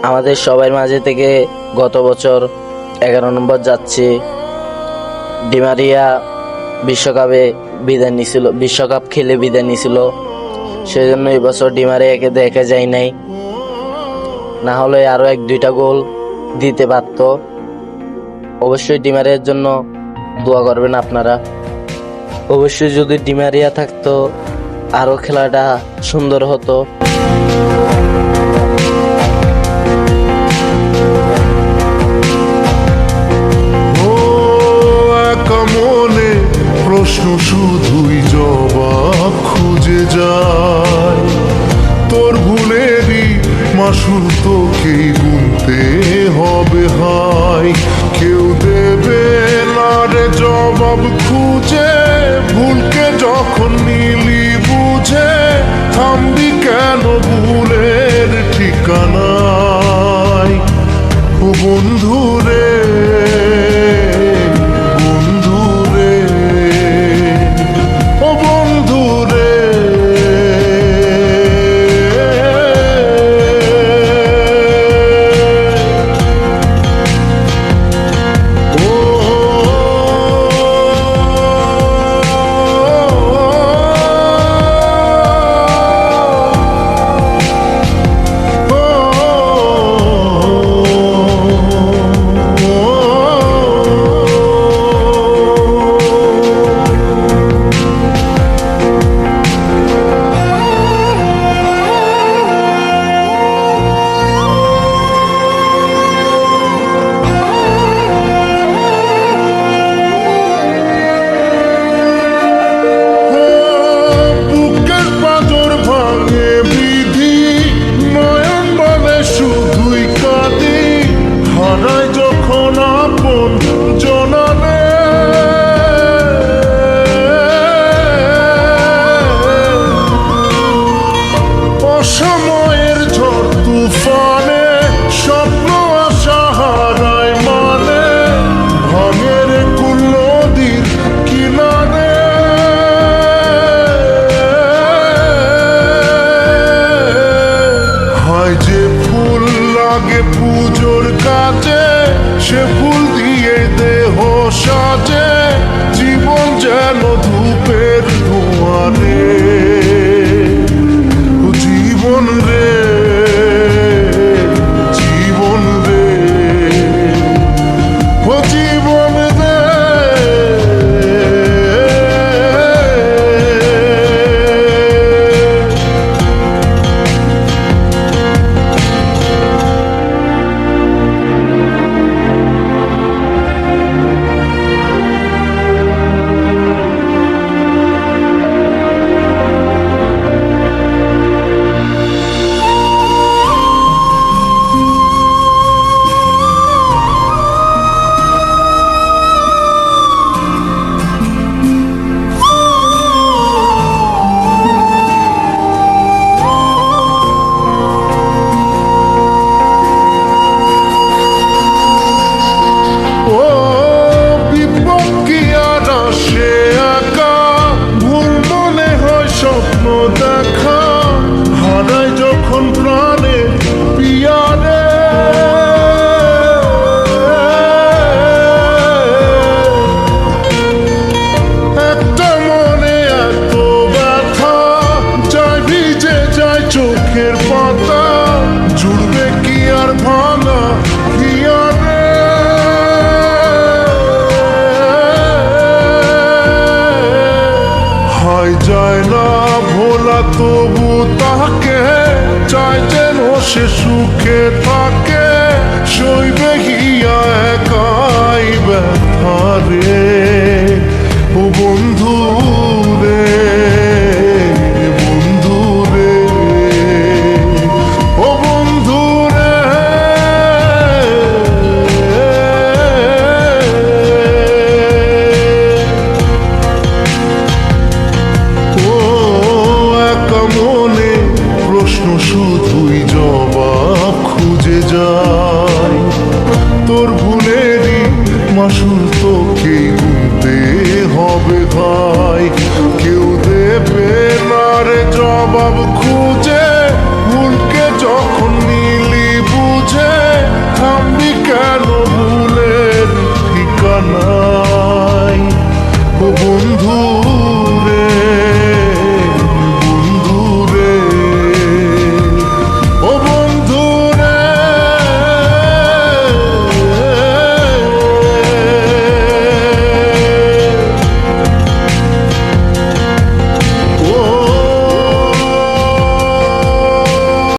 আমাদের সবার মাঝে থেকে গত বছর 11 নম্বর যাচ্ছে ডিমারিয়া বিশ্বকাপে বিদায় নিছিল, বিশ্বকাপ খেলে বিদায় নিছিল। সেজন্য এবছর ডিমারিয়াকে দেখা যায় নাই, না হলে আরো 1-2টা গোল দিতে পারত। অবশ্যই ডিমারিয়ার জন্য দোয়া করবেন আপনারা। অবশ্যই যদি ডিমারিয়া থাকতো আরো খেলাটা সুন্দর হতো। প্রশ্ন শুধুই জবাব খুঁজে যায়, তোর ভুলেরই মাসুল তোকেই গুনতে হবে হায়। কেউ দেবে না রে জবাব খুঁজে, ভুলকে যখন নিলি বুঝে থামবি কেন ভুলের ঠিকানায়। ও বন্ধু রে, সময়ের ঝড় তুফানে স্বপ্ন আশা হারায় মানে, ভাঙের কুল নদীর কিনারে। হয় যে ফুল লাগে পুজোর কাজে, সে ফুল দিয়ে দেহ সাজে, জীবন যেন ধূপের ধোঁয়ারে। জীবন রে, জীবন রে, ও জীবন রে। দেখা হারায় যখন প্রাণে পিয়ারে, একটা মনে এত ব্যথা যায় ভিজে যায় চোখের পাতা, জুড়বে কি আর ভাঙা হিয়ারে। হয় যায় না ভোলা তবু তাকে, চাই যেন সে সুখে থাকে, সইবে হিয়া একাই ব্যথা রে। ও বন্ধু রে, বন্ধু রে, ও বন্ধু রে। প্রশ্ন শুধুই জবাব খুঁজে যায়, ও বন্ধু